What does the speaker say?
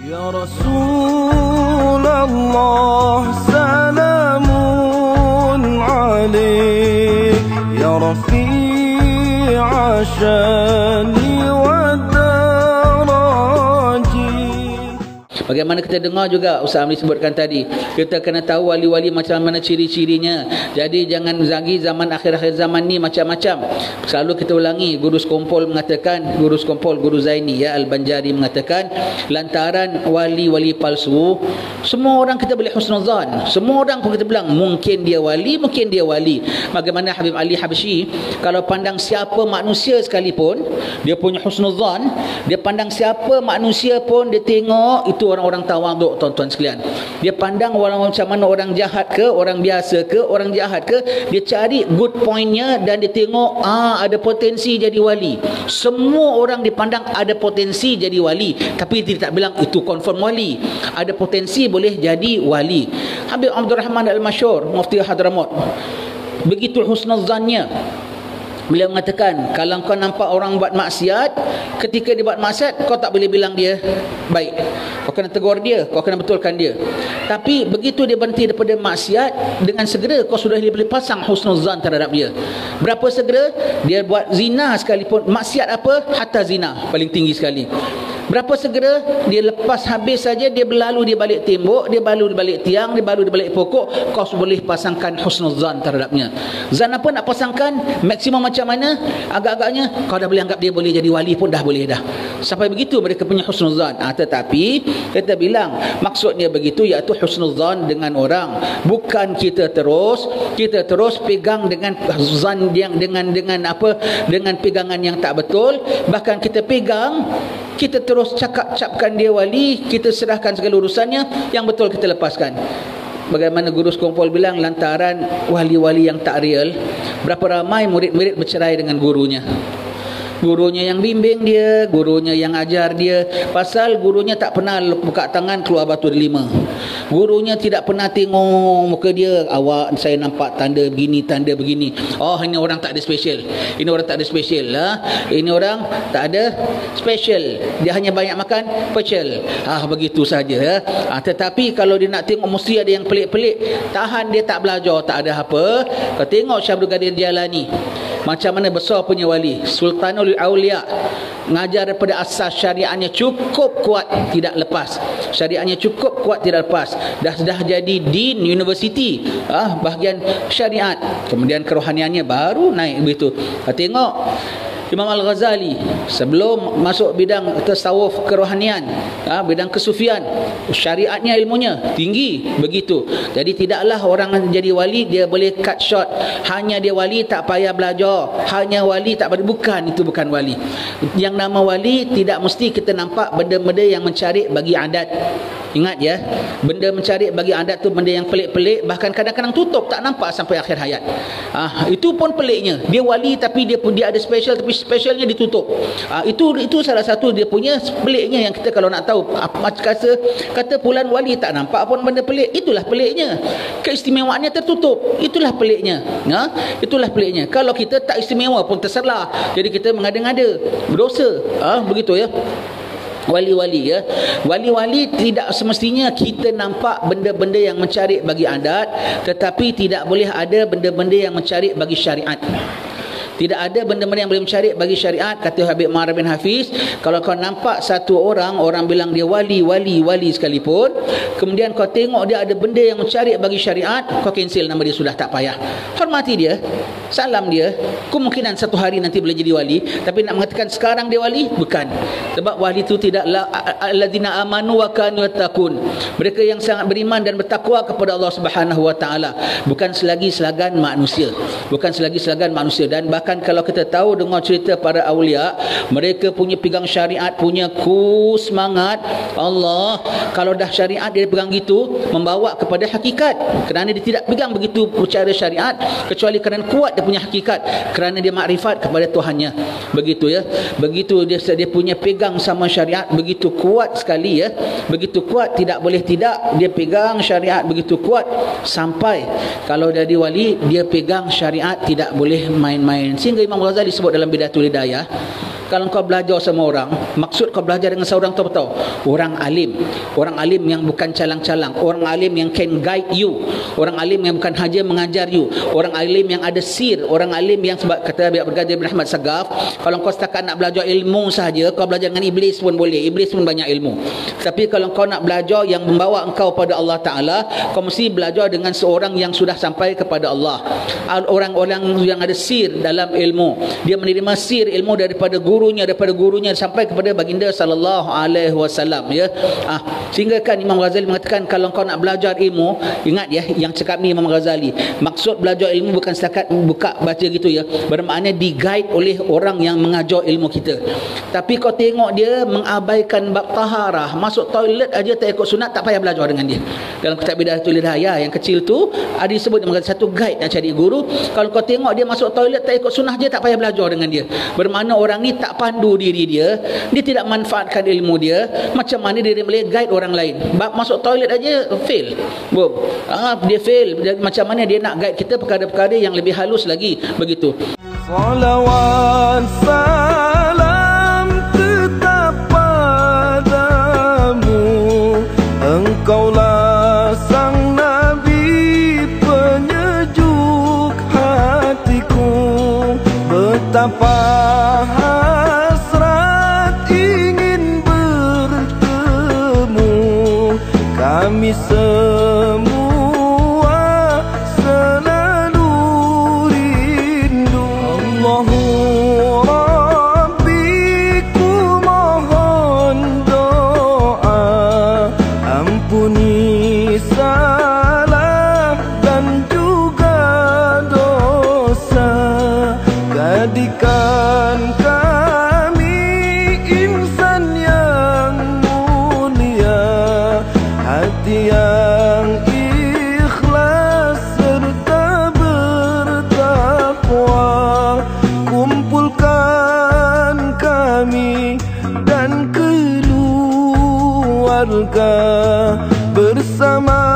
Ya Rasulullah salamun alaik ya Rafi'a syani wa daraji. Bagaimana kita dengar juga Ustaz Amri sebutkan tadi, kita kena tahu wali-wali macam mana ciri-cirinya. Jadi jangan lagi zaman akhir-akhir zaman ni macam-macam. Selalu kita ulangi, Guru Sekompol mengatakan, Guru Sekompol, Guru Zaini ya Al-Banjari mengatakan, lantaran wali-wali palsu, semua orang kita boleh husnuzan. Semua orang pun kita bilang mungkin dia wali, mungkin dia wali. Bagaimana Habib Ali Habsyi, kalau pandang siapa manusia sekalipun, dia punya husnuzan. Dia pandang siapa manusia pun, dia tengok itu orang-orang tawaduk, tuan-tuan sekalian. Dia pandang walau macam mana orang jahat ke, orang biasa ke, orang jahat ke, dia cari good pointnya dan dia tengok ada potensi jadi wali. Semua orang dipandang ada potensi jadi wali, tapi dia tak bilang itu confirm wali. Ada potensi boleh jadi wali. Habib Abdul Rahman Al-Masyhur, Mufti Hadramaut, begitu husnuzannya. Beliau mengatakan, kalau kau nampak orang buat maksiat, ketika dia buat maksiat, kau tak boleh bilang dia baik. Kau kena tegur dia, kau kena betulkan dia. Tapi begitu dia berhenti daripada maksiat, dengan segera kau sudah boleh pasang husnuzan terhadap dia. Berapa segera? Dia buat zina sekalipun, maksiat apa? Hatta zina, paling tinggi sekali. Berapa segera dia lepas habis saja, dia berlalu di balik tembok, dia berlalu di balik tiang, dia berlalu di balik pokok, kau boleh pasangkan husnuzan terhadapnya. Zan apa nak pasangkan? Maksimum macam mana? Agak-agaknya kau dah boleh anggap dia boleh jadi wali pun dah boleh dah. Sampai begitu mereka punya husnuzan. Tetapi kita bilang maksudnya begitu, iaitu husnuzan dengan orang. Bukan kita terus pegang dengan zan yang dengan pegangan yang tak betul. Bahkan kita pegang, kita terus capkan dia wali, kita serahkan segala urusannya, yang betul kita lepaskan. Bagaimana Guru Sekompol bilang, lantaran wali-wali yang tak real, berapa ramai murid-murid bercerai dengan gurunya. Gurunya yang bimbing dia, gurunya yang ajar dia, pasal gurunya tak pernah buka tangan keluar batu delima. Gurunya tidak pernah tengok muka dia, awak saya nampak tanda begini, tanda begini. Oh, ini orang tak ada special. Ini orang tak ada special lah. Ini orang tak ada special. Dia hanya banyak makan pecel. Begitu saja. Tetapi kalau dia nak tengok mesti ada yang pelik-pelik. Tahan, dia tak belajar, tak ada apa. Kau tengok Syekh Abdul Qadir Jailani, macam mana besar punya wali, Sultanul Aulia, ngajar daripada asas, syariatnya cukup kuat, tidak lepas. Syariatnya cukup kuat, tidak lepas. Dah jadi din university, bahagian syariat. Kemudian kerohaniannya baru naik begitu. Tengok Imam Al-Ghazali sebelum masuk bidang tasawuf kerohanian, bidang kesufian, syariatnya ilmunya tinggi begitu. Jadi tidaklah orang jadi wali dia boleh cut short, hanya dia wali tak payah belajar, hanya wali tak bukan, itu bukan wali. Yang nama wali tidak mesti kita nampak benda-benda yang mencari bagi adat. Ingat ya, benda mencari bagi adat tu benda yang pelik-pelik, bahkan kadang-kadang tutup, tak nampak sampai akhir hayat. Itu pun peliknya. Dia wali tapi dia ada special, tapi specialnya ditutup. Itu salah satu dia punya peliknya, yang kita kalau nak tahu kata pulan wali tak nampak pun benda pelik, itulah peliknya. Keistimewaannya tertutup, itulah peliknya. Itulah peliknya. Kalau kita tak istimewa pun terserlah. Jadi kita mengada-ngada, berdosa. Begitu ya. Wali-wali ya. Wali-wali tidak semestinya kita nampak benda-benda yang mencari bagi adat, tetapi tidak boleh ada benda-benda yang mencari bagi syariat. Tidak ada benda-benda yang boleh mencari bagi syariat. Kata Habib Ma'ruf bin Hafiz, kalau kau nampak satu orang bilang dia wali sekalipun, kemudian kau tengok dia ada benda yang mencari bagi syariat, kau cancel nama dia, sudah tak payah. Hormati dia, salam dia. Kemungkinan satu hari nanti boleh jadi wali, tapi nak mengatakan sekarang dia wali, bukan. Sebab wali itu tidaklah alladzina amanu wa kanu yattaqun, mereka yang sangat beriman dan bertakwa kepada Allah Subhanahu wa taala, bukan selagi selagan manusia, dan bahkan kalau kita tahu dengar cerita para awliya, mereka punya pegang syariat, punya semangat Allah. Kalau dah syariat dia pegang gitu, membawa kepada hakikat, kerana dia tidak pegang begitu percara syariat kecuali kerana kuat dia punya hakikat, kerana dia makrifat kepada Tuhannya. Begitu ya. Begitu dia punya pegang sama syariat begitu kuat sekali ya. Begitu kuat, tidak boleh tidak dia pegang syariat begitu kuat, sampai kalau jadi wali dia pegang syariat tidak boleh main-main. Sehingga Imam Ghazali sebut dalam Bidatul Hidayah, Kalau kau belajar sama orang, maksud kau belajar dengan seorang tahu orang alim yang bukan calang-calang, orang alim yang can guide you, orang alim yang bukan hanya mengajar you, orang alim yang ada sir, orang alim yang sebab kata Brigadier bin Ahmad Sagaf, kalau kau setakat nak belajar ilmu sahaja, kau belajar dengan iblis pun boleh, iblis pun banyak ilmu. Tapi kalau kau nak belajar yang membawa engkau pada Allah Ta'ala, kau mesti belajar dengan seorang yang sudah sampai kepada Allah, orang-orang yang ada sir dalam ilmu, dia menerima sir ilmu daripada gurunya sampai kepada baginda sallallahu alaihi wasallam, ya. Sehingga kan Imam Ghazali mengatakan kalau kau nak belajar ilmu, ingat ya yang cakap ni Imam Ghazali, maksud belajar ilmu bukan setakat buka baca gitu ya, bermakna di-guide oleh orang yang mengajar ilmu kita. Tapi kau tengok dia mengabaikan bab taharah, masuk toilet aja tak ikut sunat, tak payah belajar dengan dia. Dalam kitab Bidayatul Hidayah yang kecil tu ada disebut satu guide nak cari guru. Kalau kau tengok dia masuk toilet tak ikut sunnah je, tak payah belajar dengan dia. Bermakna orang ni tak pandu diri dia tidak manfaatkan ilmu dia, macam mana dia boleh guide orang lain. Bab masuk toilet aja fail. Dia fail. Macam mana dia nak guide kita perkara-perkara yang lebih halus lagi, begitu. Salawat salam tetap padamu, engkaulah sang Nabi penyejuk hatiku. Betapa hasrat ingin bertemu kami semua, selalu rindu. Allahu Rabbi, ku mohon doa, ampuni salah dan juga dosa, jadikan kami insan yang mulia, hati yang ikhlas serta bertakwa. Kumpulkan kami dan keluarga bersama